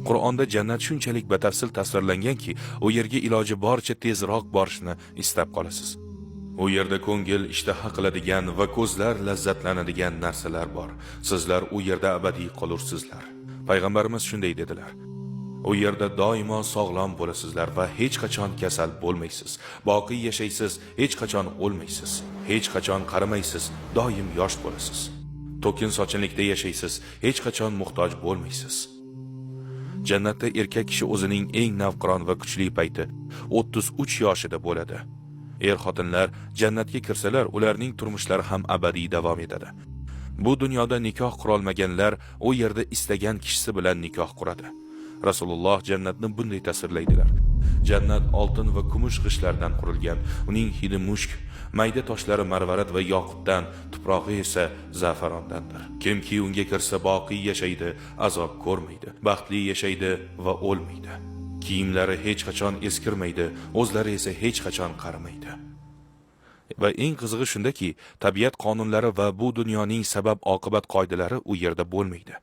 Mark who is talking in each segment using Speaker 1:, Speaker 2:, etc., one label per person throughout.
Speaker 1: Qur'onda jannat shunchalik batafsil tasvirlanganki, u yerga iloji boricha tezroq borishni istab qolasiz. U yerda ko'ngil ishtaha qiladigan va ko'zlar lazzatlanadigan narsalar bor. Sizlar u yerda abadiy qolursizlar. Payg'ambarimiz shunday dedilar: u yerda doimo sog'lom bo'lasizlar va hech qachon kasal bo'lmaysiz. Boqiy yashaysiz, hech qachon o'lmaysiz. Hech qachon qarimaysiz, doim yosh bo'lasiz. To'kin sochinlikda yashaysiz, hech qachon muhtoj bo'lmaysiz. Jannatda erkak kishi o'zining eng navqiron va kuchli payti 33 yoshida bo'ladi. Er-xotinlar jannatga kirsalar, ularning turmushlari ham abadiy davom etadi. Bu dunyoda nikoh qurolmaganlar u yerda istagan kishisi bilan nikoh quradi. Rasululloh jannatni bunday tasvirlaydilar: jannat oltin va kumush g'ishtlardan qurilgan, uning hidi mushk, mayda toshlari marvarat va yoqutdan, tuprog'i esa zafarondandir. Kimki unga kirsa boqiy yashaydi, azob ko'rmaydi, baxtli yashaydi va o'lmaydi. Kiyimlari hech qachon eskirmaydi, o'zlari esa hech qachon qarimaydi. Va eng qizig'i shundaki, tabiat qonunlari va bu dunyoning sabab-oqibat qoidalari u yerda bo'lmaydi.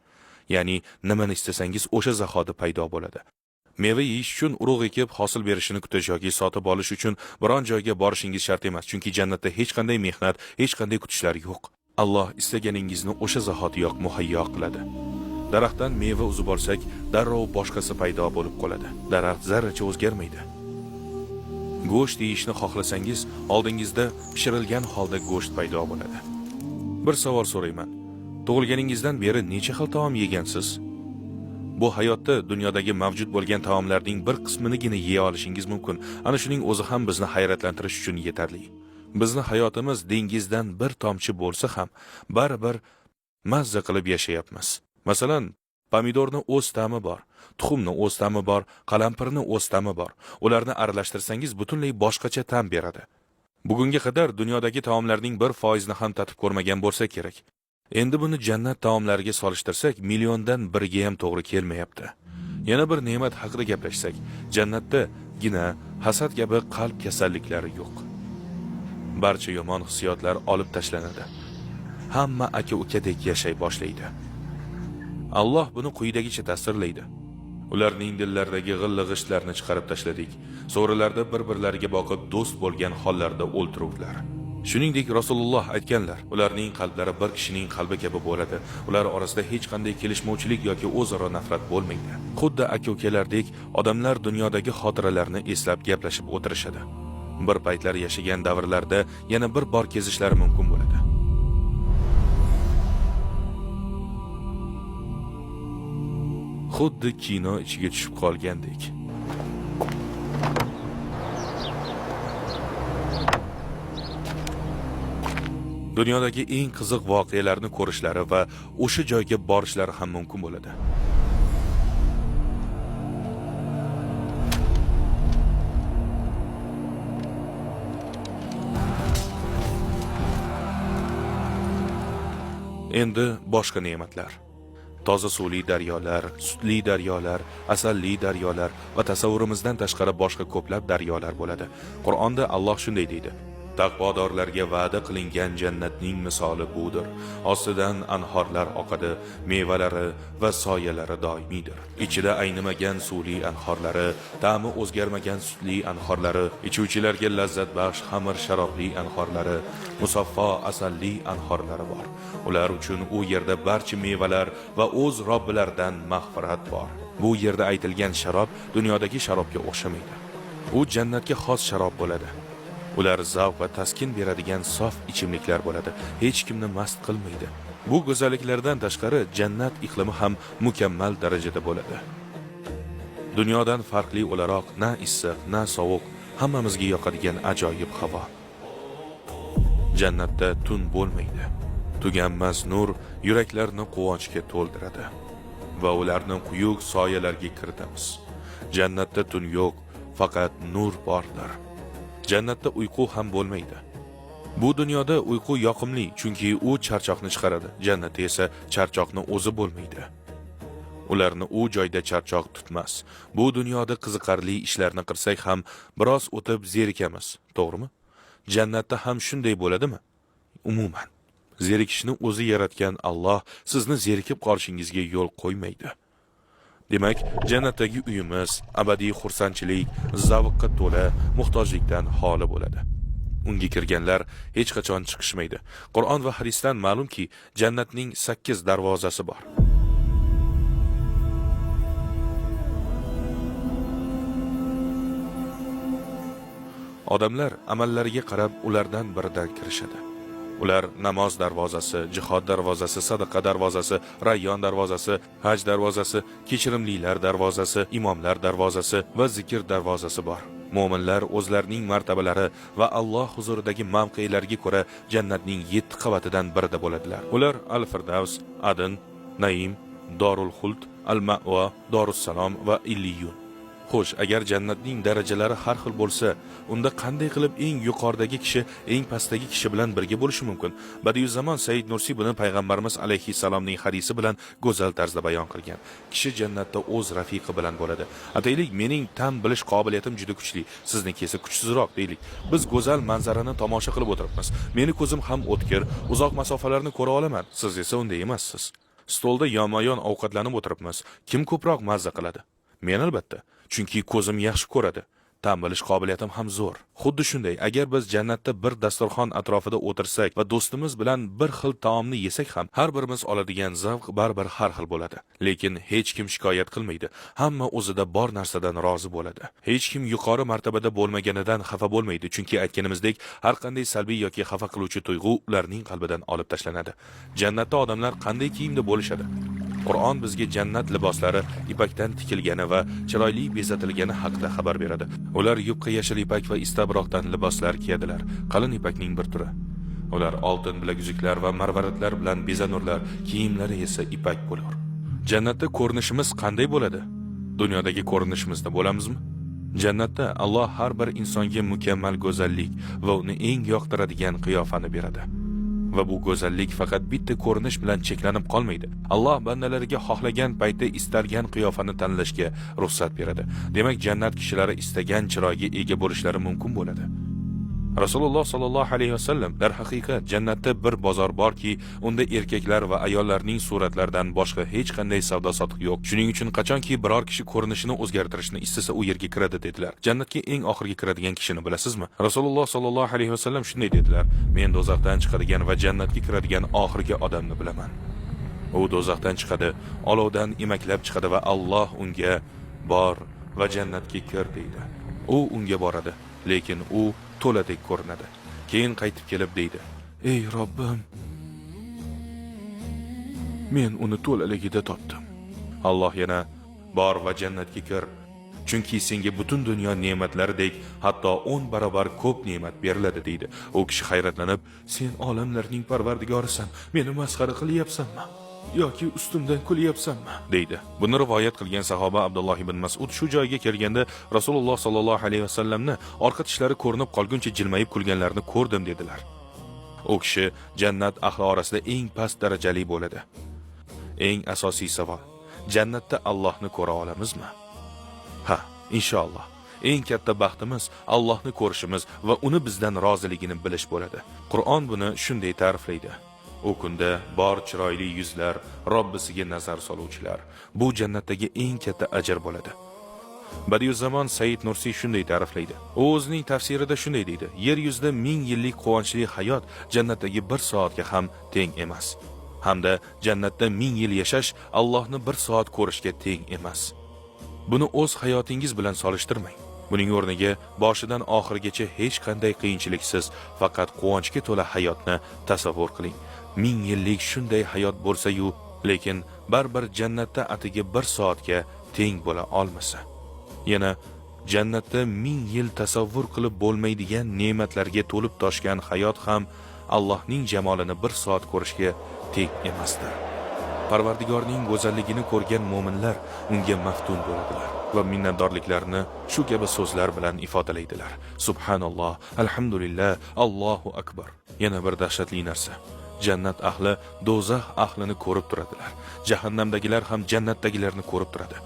Speaker 1: Ya'ni nimani istasangiz o'sha zahoti paydo bo'ladi. Meva yeyish uchun urug' ekib hosil berishini kutish yoki sotib olish uchun biron joyga borishingiz shart emas, chunki jannatda hech qanday mehnat, hech qanday kutishlar yo'q. Alloh istaganingizni o'sha zahotiyoq muhayyo qiladi. Daraxtdan meva uzib olsak, darrov boshqasi paydo bo'lib qoladi. Daraxt zarracha o'zgarmaydi. Go'sht yeyishni xohlasangiz, oldingizda pishirilgan holda go'sht paydo bo'ladi. Bir savol so'rayman. Tug'ilganingizdan beri necha xil taom yegansiz? Bu hayotda dunyodagi mavjud bo'lgan taomlarning bir qisminigina yeya olishingiz mumkin. Ana shuning o'zi ham bizni hayratlantirish uchun yetarli. Bizni hayotimiz dengizdan bir tomchi bo'lsa ham, baribir mazza qilib yashayapmiz. Masalan, pomidorni o'z ta'mi bor, tuxumni o'z ta'mi bor, qalampirni o'z ta'mi bor. Ularni aralashtirsangiz butunlay boshqacha ta'm beradi. Bugunga qadar dunyodagi taomlarning 1% ni ham tatib ko'rmagan bo'lsa kerak. Endi buni jannat taomlariga solishtirsak, milliondan biriga ham to'g'ri kelmayapti. Yana bir ne'mat haqida gaplashsak, jannatda gina, hasad kabi qalb kasalliklari yo'q. Barcha yomon hissiyotlar olib tashlanadi. Hamma aka-ukadek yashay boshlaydi. Alloh buni quyidagicha tasvirlaydi: ularning dillaridagi g'illig'ishtlarni chiqarib tashladik. So'rilarda bir-birlariga boqib do'st bo'lgan hollarda o'ltiruvdilar. Shuningdek, Rasululloh aytganlar: ularning qalblari bir kishining qalbi kabi bo'ladi. Ular orasida hech qanday kelishmovchilik yoki o'zaro nafrat bo'lmaydi. Xuddi aka-ukalardek odamlar dunyodagi xotiralarni eslab gaplashib o'tirishadi. Bir paytlar yashagan davrlarda yana bir bor kezishlari mumkin bo'ladi. Xuddi kino ichiga tushib qolgandek. Dunyodagi eng qiziq voqealarni ko'rishlari va o'sha joyga borishlari ham mumkin bo'ladi. Endi boshqa ne'matlar. Toza suvli daryolar, sutli daryolar, asalli daryolar va tasavvurimizdan tashqari boshqa ko'plab daryolar bo'ladi. Qur'onda Alloh shunday deydi: taqvodorlarga va'da qilingan jannatning misoli budir. Ostidan anhorlar oqadi, mevalari va soyalari doimiydir. Ichida aynimagan suvli anhorlari, ta'mi o'zgarmagan sutli anhorlari, ichuvchilarga lazzat baxsh xamir sharobli anhorlari, musaffo asalli anhorlari bor. Ular uchun u yerda barcha mevalar va o'z Robbilaridan mag'firat bor. Bu yerda aytilgan sharob dunyodagi sharobga o'xshamaydi. U jannatga xos sharob bo'ladi. Ular zavq va taskin beradigan sof ichimliklar bo'ladi. Hech kimni mast qilmaydi. Bu go'zalliklardan tashqari jannat iqlimi ham mukammal darajada bo'ladi. Dunyodan farqli o'laroq na issiq, na sovuq, hammamizga yoqadigan ajoyib havo. Jannatda tun bo'lmaydi. Tuganmas nur yuraklarni quvonchga to'ldiradi va ularni quyuq soyalarga kiritamiz. Jannatda tun yo'q, faqat nur bordir. Jannatda uyqu ham bo'lmaydi. Bu dunyoda uyqu yoqimli, chunki u charchoqni chiqaradi. Jannatda esa charchoqni o'zi bo'lmaydi. Ularni u joyda charchoq tutmas. Bu dunyoda qiziqarli ishlarni qilsak ham biroz o'tib zerikamiz, to'g'rimi? Jannatda ham shunday bo'ladimi? Umuman, zerikishni o'zi yaratgan Alloh sizni zerikib qolishingizga yo'l qo'ymaydi. Demak, jannatdagi uyimiz abadiy xursandchilik, zavqqa to'la, muhtojlikdan xoli bo'ladi. Unga kirganlar hech qachon chiqishmaydi. Qur'on va hadisdan ma'lumki, jannatning 8 darvozasi bor. Odamlar amallariga qarab ulardan biridan kirishadi. Ular namoz darvozasi, jihod darvozasi, sadaqa darvozasi, rayyon darvozasi, haj darvozasi, kechirimlilar darvozasi, imomlar darvozasi va zikr darvozasi bor. Mo'minlar o'zlarining martabalari va Alloh huzuridagi mavqelariga ko'ra jannatning 7 qavatidan birida bo'ladilar. Ular Al-Firdavs, Adn, Naim, Dorul Xuld, Al-Ma'wa, Dorussalom va Illiyun. Xo'sh, agar jannatning darajalari har xil bo'lsa, unda qanday qilib eng yuqoridagi kishi eng pastdagi kishi bilan birga bo'lishi mumkin? Badiiuzzamon Said Nursi buni payg'ambarimiz alayhissalomning hadisi bilan go'zal tarzda bayon qilgan. Kishi jannatda o'z rafiqi bilan bo'ladi. Ataylik, mening tam bilish qobiliyatim juda kuchli, sizniki esa kuchsizroq deylik. Biz go'zal manzarani tomosha qilib o'tiribmiz. Meni ko'zim ham o'tkir, uzoq masofalarni ko'ra olaman. Siz esa unday emassiz. Stolda yonma-yon ovqatlanib o'tiribmiz. Kim ko'proq mazza qiladi? Men albatta. Chunki ko'zim yaxshi ko'radi. Tan bilish qobiliyatim ham zo'r. Xuddi shunday, agar biz jannatda bir dasturxon atrofida o'tirsak va do'stimiz bilan bir xil taomni yesak ham, har birimiz oladigan zavq baribir har xil bo'ladi. Lekin hech kim shikoyat qilmaydi. Hamma o'zida bor narsadan rozi bo'ladi. Hech kim yuqori martabada bo'lmaganidan xafa bo'lmaydi, chunki aytganimizdek, har qanday salbiy yoki xafa qiluvchi tuyg'u ularning qalbidan olib tashlanadi. Jannatda odamlar qanday kiyimda bo'lishadi? Qur'on bizga jannat liboslari ipakdan tikilgani va chiroyli bezatilgani haqida xabar beradi. Ular yupqa yashil ipak va istabroqdan liboslar kiyadilar, qalin ipakning bir turi. Ular oltin bilaguzuklar va marvaratlar bilan bezanurlar, kiyimlari esa ipak bo'lur. Jannatda ko'rinishimiz qanday bo'ladi? Dunyodagi ko'rinishimizda bo'lamizmi? Jannatda Alloh har bir insonga mukammal go'zallik va uni eng yoqtiradigan qiyofani beradi. Va bu go'zallik faqat bitta ko'rinish bilan cheklanib qolmaydi. Alloh bandalariga xohlagan paytda istalgan qiyofani tanlashga ruxsat beradi. Demak, jannat kishilari istagan chiroyga ega bo'lishlari mumkin bo'ladi. Rasululloh sallallohu alayhi vasallam dar haqiqat jannatda bir bozor borki, unda erkaklar va ayollarning suratlaridan boshqa hech qanday savdo sotiq yo'q. Shuning uchun qachonki biror kishi ko'rinishini o'zgartirishni istasa, u yerga kiradi dedilar. Jannatga eng oxirgi kiradigan kishini bilasizmi? Rasululloh sallallohu alayhi vasallam shunday dedilar: "Men do'zaxdan chiqadigan va jannatga kiradigan oxirgi odamni bilaman. U do'zaxdan chiqadi, olovdan emaklab chiqadi va Alloh unga bor va jannatga kir deydi. U unga boradi, lekin u to'ladek ko'rinadi. Keyin qaytib kelib deydi: "Ey Robbim, men uni to'laligida topdim." Alloh yana: "Bor va jannatga kir. Chunki senga butun dunyo ne'matlaridek hatto 10 barobar ko'p ne'mat beriladi" deydi. U kishi hayratlanib: "Sen olamlarning parvardigorisan, meni masxara qilyapsanmi? Yoki ustimdan kulyapsanmi?" deydi. Buni rivoyat qilgan sahoba Abdulloh ibn Mas'ud shu joyga kelganda Rasululloh sallallohu alayhi vasallamni orqa tishlari ko'rinib qolguncha jilmayib kulganlarini ko'rdim dedilar. U kishi jannat ahli orasida eng past darajali bo'ladi. Eng asosiy savol: jannatda Allohni ko'ra olamizmi? Ha, inshaalloh. Eng katta baxtimiz Allohni ko'rishimiz va uni bizdan roziligini bilish bo'ladi. Qur'on buni shunday ta'riflaydi: "U kunda bor chiroyli yuzlar, Robbisiga nazar soluvchilar. Bu jannatdagi eng katta ajr bo'ladi." Badiiuzzamon Said Nursi shunday ta'riflaydi. U o'zining tafsirida shunday deydi: "Yer yuzida 1000 yillik quvonchli hayot jannatdagi 1 soatga ham teng emas. Hamda jannatda 1000 yil yashash Allohni 1 soat ko'rishga teng emas." Buni o'z hayotingiz bilan solishtirmang. Buning o'rniga boshidan oxirigacha hech qanday qiyinchiliksiz, faqat quvonchga to'la hayotni tasavvur qiling. 1000 yillik shunday hayot bo'lsa-yu, lekin baribir jannatda atigi 1 soatga teng bo'la olmasa. Yana jannatda 1000 yil tasavvur qilib bo'lmaydigan ne'matlarga to'lib toshgan hayot ham Allohning jamolini 1 soat ko'rishga teng emasdir. Parvardigorning go'zalligini ko'rgan mu'minlar unga maftun bo'ladilar va minnatdorliklarini shu kabi so'zlar bilan ifodalaydilar. Subhanalloh, alhamdulillah, Allohu akbar. Yana bir dahshatli narsa: jannat ahli do'zax ahlini ko'rib turadilar. Jahannamdagilar ham jannatdagilarni ko'rib turadi.